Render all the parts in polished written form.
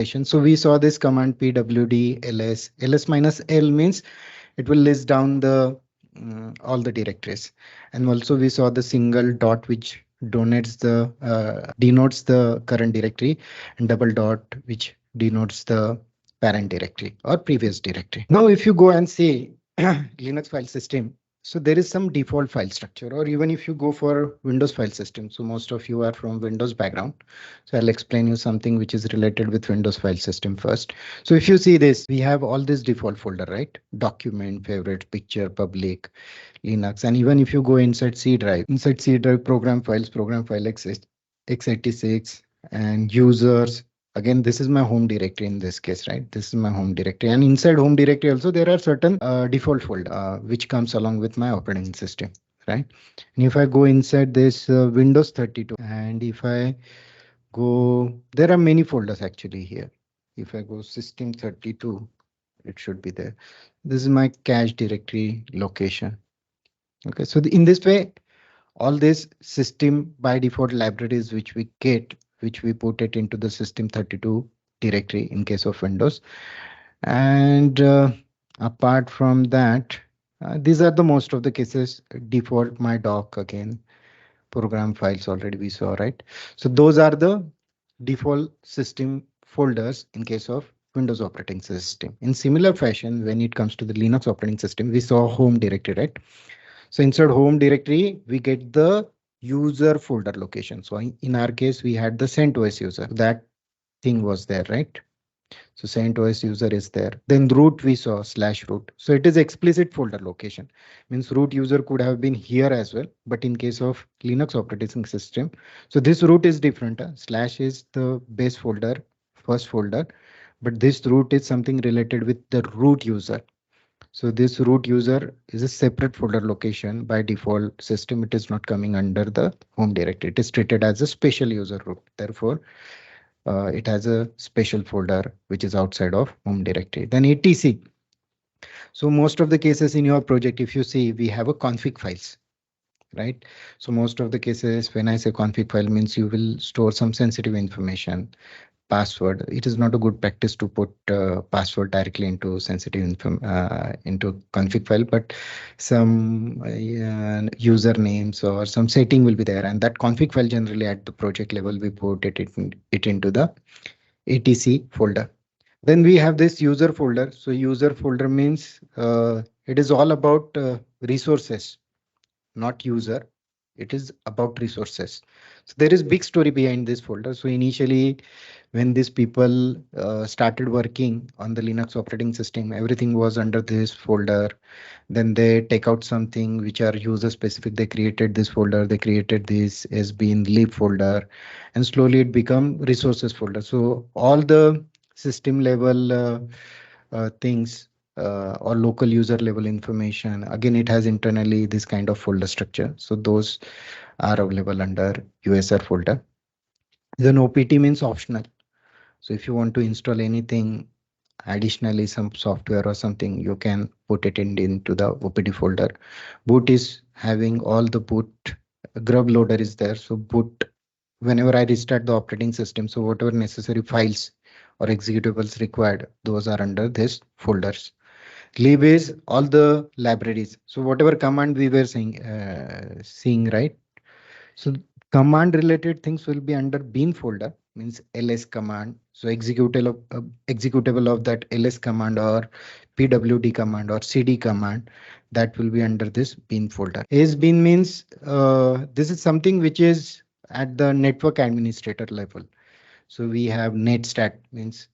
So we saw this command pwd ls. Ls minus L means it will list down the all the directories. And also we saw the single dot which denotes the current directory, and double dot which denotes the parent directory or previous directory. Now, if you go and see Linux file system, so there is some default file structure, or even if you go for Windows file system. So most of you are from Windows background. So I'll explain you something which is related with Windows file system first. So if you see this, we have all this default folder, right? Document, favorite, picture, public, Linux. And even if you go inside C drive, program files, program file x86, and users. Again, this is my home directory in this case, right? This is my home directory. And inside home directory also, there are certain default folder which comes along with my operating system, right? And if I go inside this Windows 32, and if I go, there are many folders actually here. If I go system 32, it should be there. This is my cache directory location. Okay, so in this way, all this system by default libraries which we get, which we put it into the system 32 directory in case of Windows. And apart from that, these are the most of the cases. Default my doc again, program files already we saw, right? So those are the default system folders in case of Windows operating system. In similar fashion, when it comes to the Linux operating system, we saw home directory, right? So inside home directory, we get the user folder location. So in our case, we had the CentOS user. That thing was there, right? So CentOS user is there. Then root we saw /root. So it is explicit folder location. Means root user could have been here as well. But in case of Linux operating system, so this root is different. Slash is the base folder, first folder. But this root is something related with the root user. So this root user is a separate folder location by default system. It is not coming under the home directory. It is treated as a special user root. Therefore, it has a special folder which is outside of home directory. Then etc. So most of the cases in your project, if you see, we have a config files, right? So most of the cases, when I say config file, means you will store some sensitive information, password. It is not a good practice to put password directly into sensitive into config file, but some usernames or some setting will be there, and that config file generally at the project level we put it into the etc folder. Then we have this user folder. So user folder means it is all about resources, not user. It is about resources. So there is big story behind this folder. So initially, when these people started working on the Linux operating system, everything was under this folder. Then they take out something which are user specific. They created this folder. They created this as being lib folder, and slowly it become resources folder. So all the system level things or local user level information, again, it has internally this kind of folder structure. So those are available under USR folder. Then OPT means optional. So if you want to install anything additionally, some software or something, you can put it into the OPT folder. Boot is having all the boot. Grub loader is there. So boot, whenever I restart the operating system, so whatever necessary files or executables required, those are under this folders. Lib is all the libraries. So whatever command we were seeing, right? So command related things will be under bin folder, means ls command. So executable of that ls command or pwd command or cd command, that will be under this bin folder. As bin means this is something which is at the network administrator level. So we have netstat means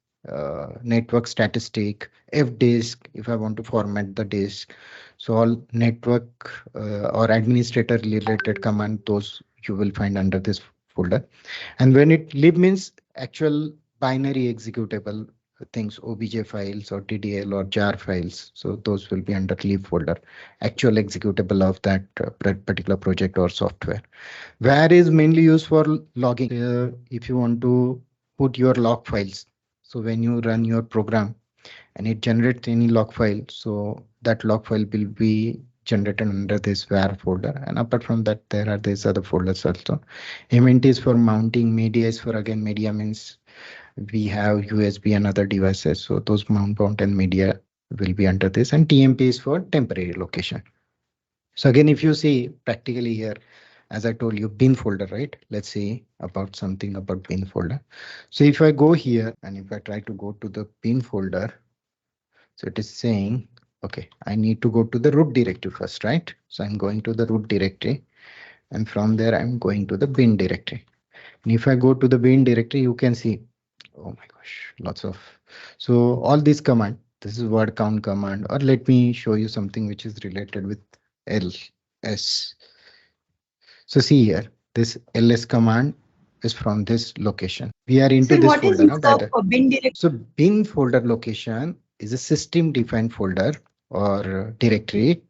network statistic, fdisk if I want to format the disk. So all network or administrator related command, those you will find under this folder. And when it lib means actual binary executable things, obj files or tdl or jar files. So those will be under lib folder, actual executable of that particular project or software. Where is mainly used for logging. If you want to put your log files, so when you run your program and it generates any log file, so that log file will be generated under this var folder. And apart from that, there are these other folders also. Mnt is for mounting, media is for, again, media means We have USB and other devices. So those mount and media will be under this, and TMP is for temporary location. So again, if you see practically here, as I told you, bin folder, right? Let's see about something about bin folder. So if I go here and if I try to go to the bin folder, so it is saying, okay, I need to go to the root directory first, right? So I'm going to the root directory, and from there I'm going to the bin directory. And if I go to the bin directory, you can see, oh my gosh, lots of. So all these command, this is word count command, or let me show you something which is related with ls. So see here, this ls command is from this location. We are into Sir, this what is folder, use huh, by of the. bin directory? So bin folder location is a system defined folder or directory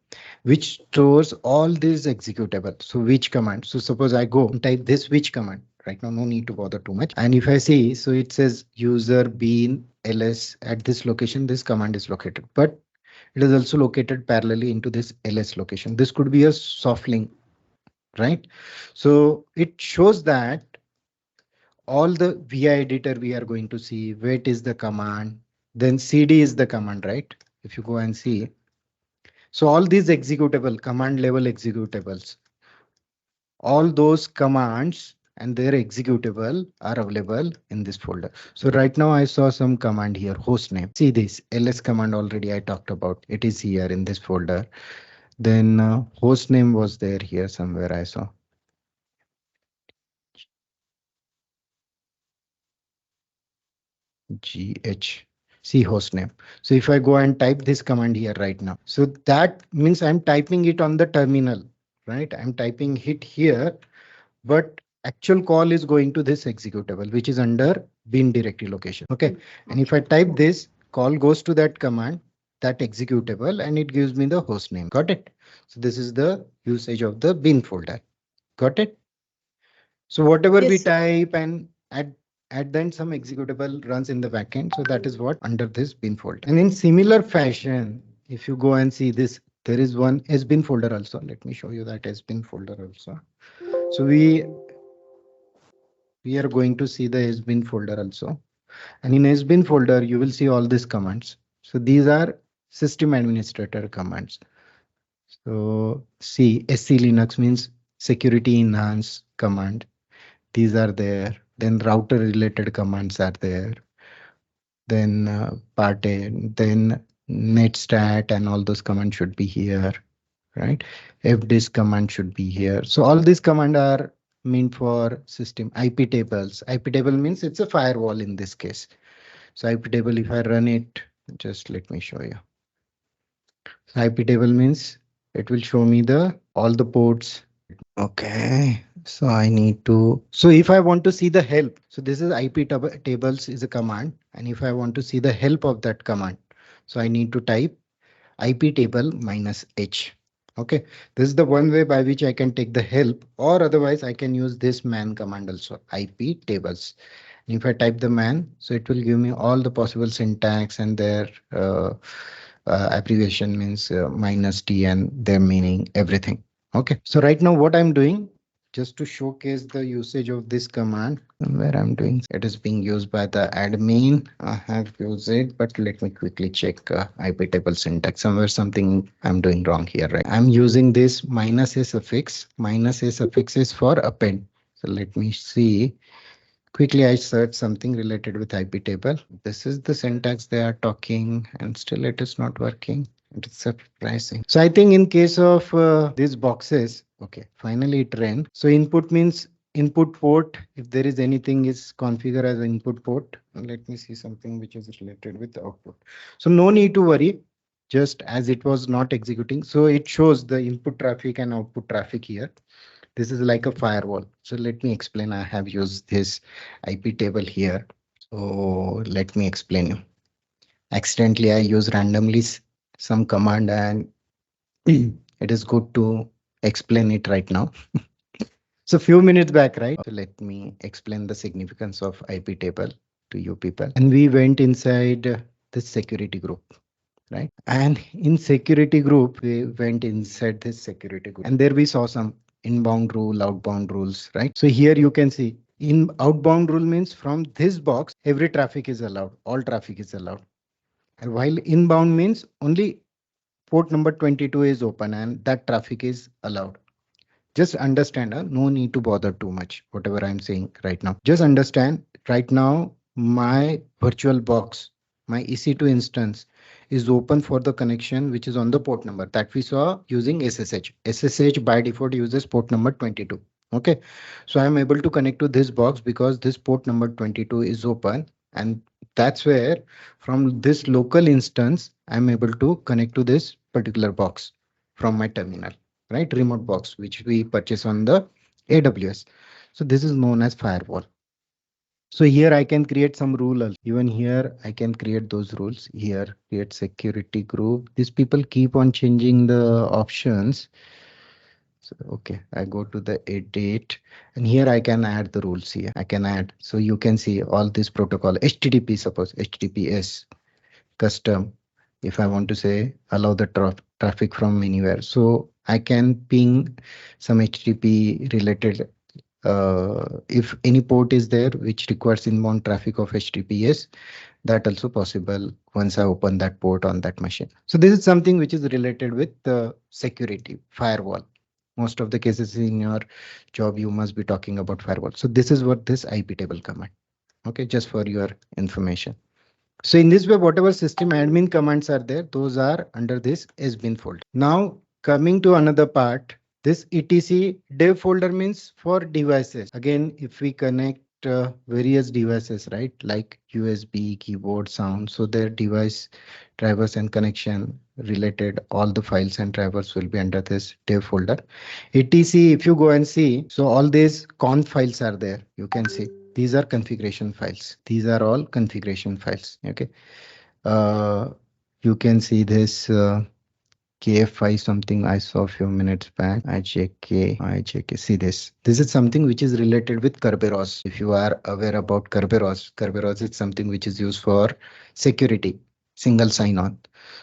which stores all these executables. So which command? So suppose I go and type this which command. Right now, no need to bother too much. And if I see, so it says user bin ls at this location, this command is located. But it is also located parallelly into this ls location. This could be a soft link, right? So it shows that all the VI editor we are going to see, wait is the command, then CD is the command, right? If you go and see, so all these executable, command level executables, all those commands and their executable are available in this folder. So right now I saw some command here, hostname. See this ls command already I talked about. It is here in this folder. Then hostname was there here somewhere I saw. GHC hostname. So if I go and type this command here right now, so that means I'm typing it on the terminal, right? I'm typing it here, but actual call is going to this executable, which is under bin directory location. Okay. And if I type this, call goes to that command, that executable, and it gives me the host name. Got it? So this is the usage of the bin folder. Got it? So whatever we Yes, sir. type and at then some executable runs in the backend. So that is what under this bin folder. And in similar fashion, if you go and see this, there is one sbin folder also. Let me show you that sbin folder also. So we are going to see the sbin folder also. And in sbin folder, you will see all these commands. So these are system administrator commands. So see sc linux means security enhance command. These are there. Then router related commands are there. Then parte, then netstat and all those commands should be here, right? Fdisk command should be here. So all these commands are meant for system. IP tables. IP table means it's a firewall in this case. So IP table, if I run it, just let me show you. So IP table means it will show me the all the ports. Okay, so I need to, so if I want to see the help, so this is tables is a command. And if I want to see the help of that command, so I need to type IP table minus H. Okay, this is the one way by which I can take the help, or otherwise I can use this man command also, IP tables. And if I type the man, so it will give me all the possible syntax and their abbreviation means minus T and their meaning, everything. Okay, so right now what I'm doing, just to showcase the usage of this command, where I'm doing, it is being used by the admin. I have used it, but let me quickly check IP table syntax. Somewhere something I'm doing wrong here, right? I'm using this minus a suffix. Minus a suffix is for append. So let me see. Quickly, I search something related with IP table. This is the syntax they are talking, and still it is not working. It is surprising. So I think in case of these boxes, okay, finally it ran. So input means input port. If there is anything is configured as an input port, let me see something which is related with the output. So no need to worry. Just as it was not executing, so it shows the input traffic and output traffic here. This is like a firewall. So let me explain. I have used this IP table here. So let me explain you. Accidentally, I use randomly some command and it is good to explain it right now. So few minutes back, right? So let me explain the significance of IP table to you people. And we went inside the security group, right? And in security group, we went inside this security group, and there we saw some inbound rule, outbound rules, right? So here you can see In outbound rule means from this box, every traffic is allowed, all traffic is allowed. And while inbound means only port number 22 is open and that traffic is allowed. Just understand, no need to bother too much, whatever I'm saying right now. Just understand right now, my virtual box, my EC2 instance is open for the connection which is on the port number that we saw using SSH. SSH by default uses port number 22. Okay, so I'm able to connect to this box because this port number 22 is open, and that's where from this local instance I'm able to connect to this particular box from my terminal, right? Remote box, which we purchase on the AWS. So this is known as firewall. So here I can create some rule. Even here I can create those rules. Here create security group. These people keep on changing the options. So okay, I go to the edit, and here I can add the rules here. I can add. So you can see all this protocol. HTTP, suppose HTTPS custom. If I want to say allow the traffic from anywhere, so I can ping some HTTP related, if any port is there which requires inbound traffic of HTTPS, that also possible once I open that port on that machine. So this is something which is related with the security firewall. Most of the cases in your job, you must be talking about firewall. So this is what this IP table command. Okay, just for your information. So in this way, whatever system admin commands are there, those are under this sbin folder. Now coming to another part, this etc dev folder means for devices. Again, if we connect various devices, right, like USB, keyboard, sound, so their device drivers and connection related, all the files and drivers will be under this dev folder. etc, if you go and see, so all these conf files are there. You can see these are configuration files. These are all configuration files. Okay. Uh, you can see this KF5 something I saw a few minutes back. IJK. See this. This is something which is related with Kerberos. If you are aware about Kerberos, Kerberos is something which is used for security, single sign-on.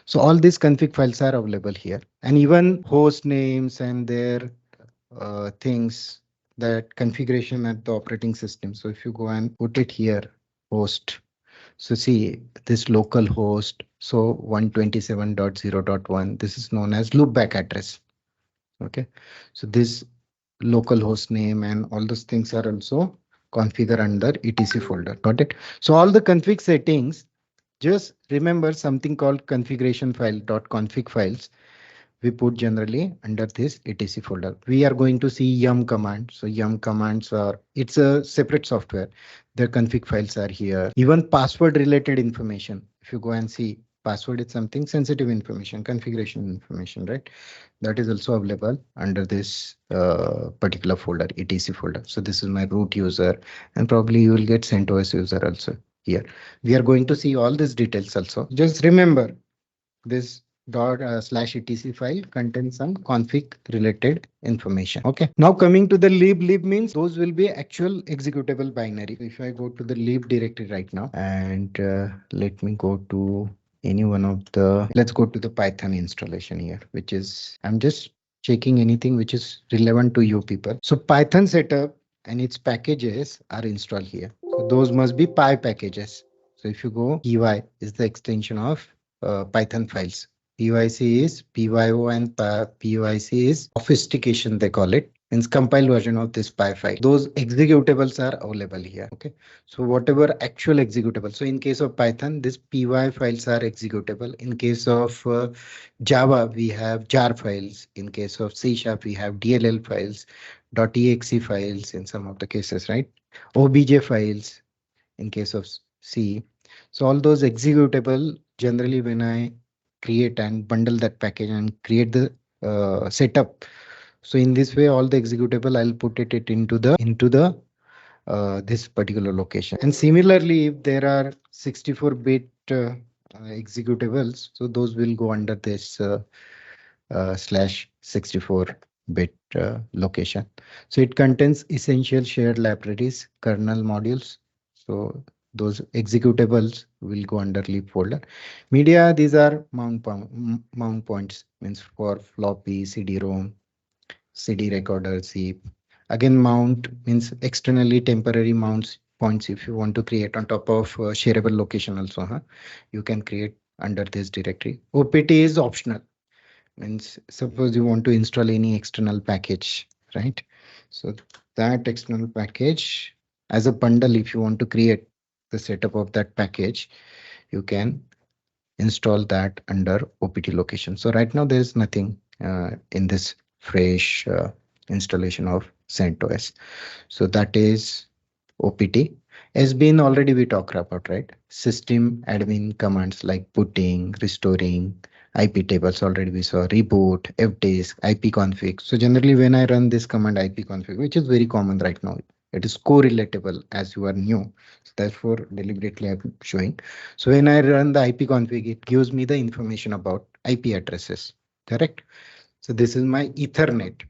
So all these config files are available here, and even host names and their things, that configuration at the operating system. So if you go and put it here, host. So see this local host. So 127.0.1, this is known as loopback address. Okay. So this local host name and all those things are also configured under etc folder. Got it? So all the config settings, just remember something called configuration file dot config files we put generally under this etc folder. We are going to see yum command. So yum commands are, it's a separate software. The config files are here. Even password related information. If you go and see, password is something sensitive information, configuration information, right? That is also available under this particular folder, etc folder. So this is my root user, and probably you will get CentOS user also here. We are going to see all these details also. Just remember this dot slash etc file contains some config related information. Okay, now coming to the lib means those will be actual executable binary. If I go to the lib directory right now, and let me go to any one of the, let's go to the Python installation here, which is, I'm just checking anything which is relevant to you people. So Python setup and its packages are installed here. So those must be py packages. So if you go, py is the extension of Python files. PYC is PYO, and PYC is sophistication, they call it. Means compiled version of this py file. Those executables are available here. Okay. So whatever actual executable. So in case of Python, this py files are executable. In case of Java, we have jar files. In case of C#, we have DLL files, .exe files in some of the cases, right? OBJ files in case of C. So all those executable, generally when I create and bundle that package and create the setup. So in this way, all the executable, I'll put it into the this particular location. And similarly, if there are 64-bit executables, so those will go under this slash 64-bit location. So it contains essential shared libraries, kernel modules. So those executables will go under lib folder. Media, these are mount points, means for floppy, CD-ROM, CD recorder, zip, Again, mount means externally temporary mounts points. If you want to create on top of shareable location also, huh? You can create under this directory. OPT is optional. Means suppose you want to install any external package, right? So that external package as a bundle, if you want to create the setup of that package, you can install that under OPT location. So right now there is nothing in this fresh installation of CentOS. So that is OPT. Has been already we talked about, right? System admin commands like putting, restoring, IP tables already we saw, reboot, fdisk, ipconfig. So generally when I run this command ipconfig, which is very common right now, it is co-relatable as you are new. So therefore deliberately I'm showing. So when I run the ipconfig, it gives me the information about IP addresses, correct? So this is my Ethernet.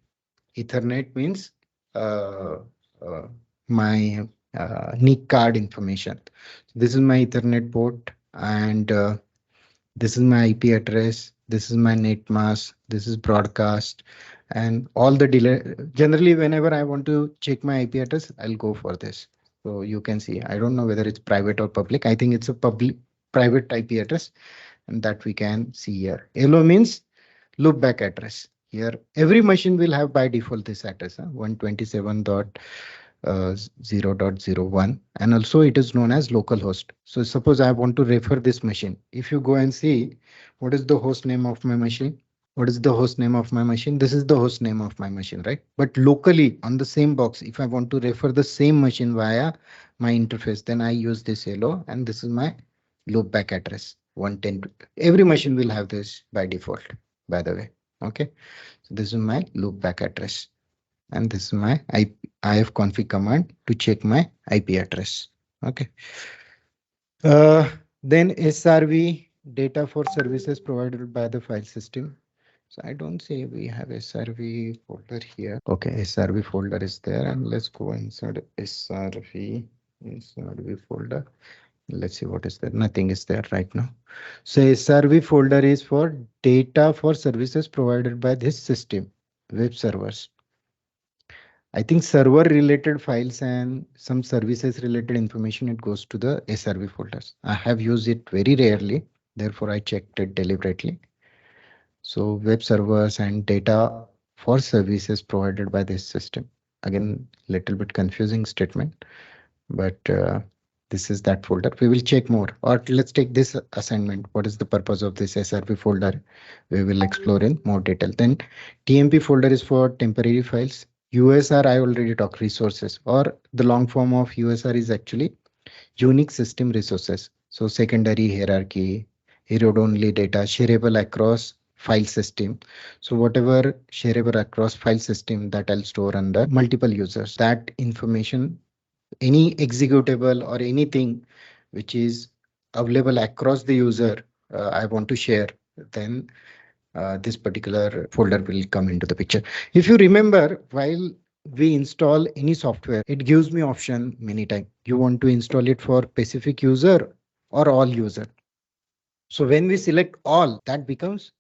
Ethernet means uh, uh, my NIC card information. This is my Ethernet port, and this is my IP address. This is my net mask. This is broadcast, and all the delay. Generally, whenever I want to check my IP address, I'll go for this. So you can see. I don't know whether it's private or public. I think it's a public private IP address, and that we can see here. LO means loopback address. Here, every machine will have by default this address, 127.0.01, and also it is known as localhost. So suppose I want to refer this machine. If you go and see what is the host name of my machine, what is the host name of my machine? This is the host name of my machine, right? But locally on the same box, if I want to refer the same machine via my interface, then I use this hello, and this is my loopback address 110. Every machine will have this by default, by the way. Okay, so this is my loopback address, and this is my ifconfig command to check my IP address. Okay. Then SRV, data for services provided by the file system. So I don't say we have SRV folder here. Okay, SRV folder is there, and let's go inside SRV folder. Let's see what is there. Nothing is there right now. So SRV folder is for data for services provided by this system, web servers. I think server related files and some services related information, it goes to the SRV folders. I have used it very rarely, therefore I checked it deliberately. So web servers and data for services provided by this system. Again, little bit confusing statement, but this is that folder. We will check more, or let's take this assignment. What is the purpose of this SRV folder? We will explore in more detail. Then TMP folder is for temporary files. USR, I already talked, resources, or the long form of USR is actually unique system resources. So secondary hierarchy, read-only data, shareable across file system. So whatever shareable across file system that I'll store under multiple users, that information, any executable or anything which is available across the user, I want to share, then this particular folder will come into the picture. If you remember, while we install any software, it gives me option many times. You want to install it for specific user or all user. So when we select all, that becomes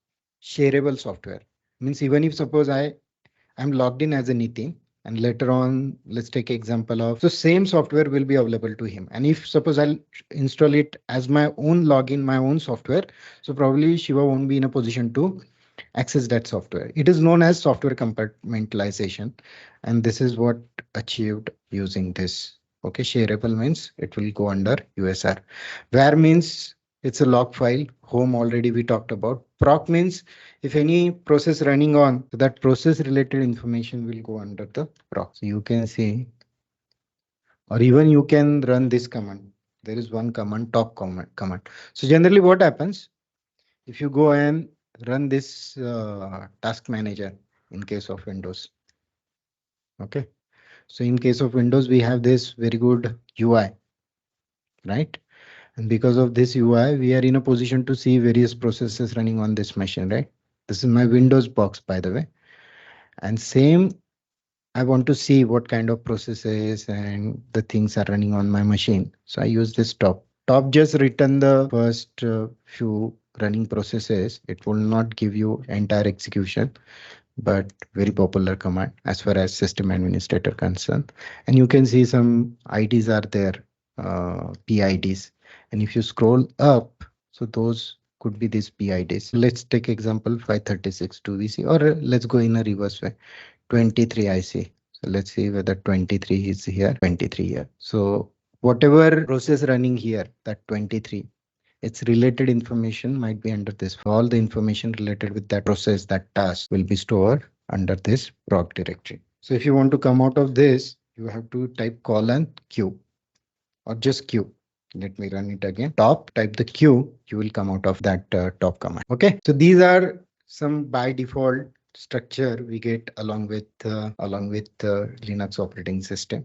shareable software. Means even if suppose I'm logged in as a Nitin, and later on, let's take example of, so same software will be available to him. And if suppose I'll install it as my own login, my own software, so probably Shiva won't be in a position to access that software. It is known as software compartmentalization, and this is what achieved using this. Okay, shareable means it will go under USR. Where means it's a log file. Home already we talked about. Proc means if any process running on, that process related information will go under the proc. So you can see, or even you can run this command. There is one command, top command. So generally what happens if you go and run this task manager in case of Windows. Okay. So in case of Windows, we have this very good UI, right? And because of this UI, we are in a position to see various processes running on this machine, right? This is my Windows box, by the way. And same, I want to see what kind of processes and the things are running on my machine. So I use this top. Top just return the first few running processes. It will not give you entire execution. but very popular command as far as system administrator concerned. And you can see some IDs are there, PIDs. And if you scroll up, so those could be these PIDs. Let's take example 536 2VC, or let's go in a reverse way. 23 I see. So let's see whether 23 is here, 23 here. So whatever process running here, that 23, its related information might be under this. All the information related with that process, that task will be stored under this proc directory. So if you want to come out of this, you have to type colon Q or just Q. Let me run it again. Top, type the Q, you will come out of that top command. Okay. So these are some by default structure we get along with Linux operating system.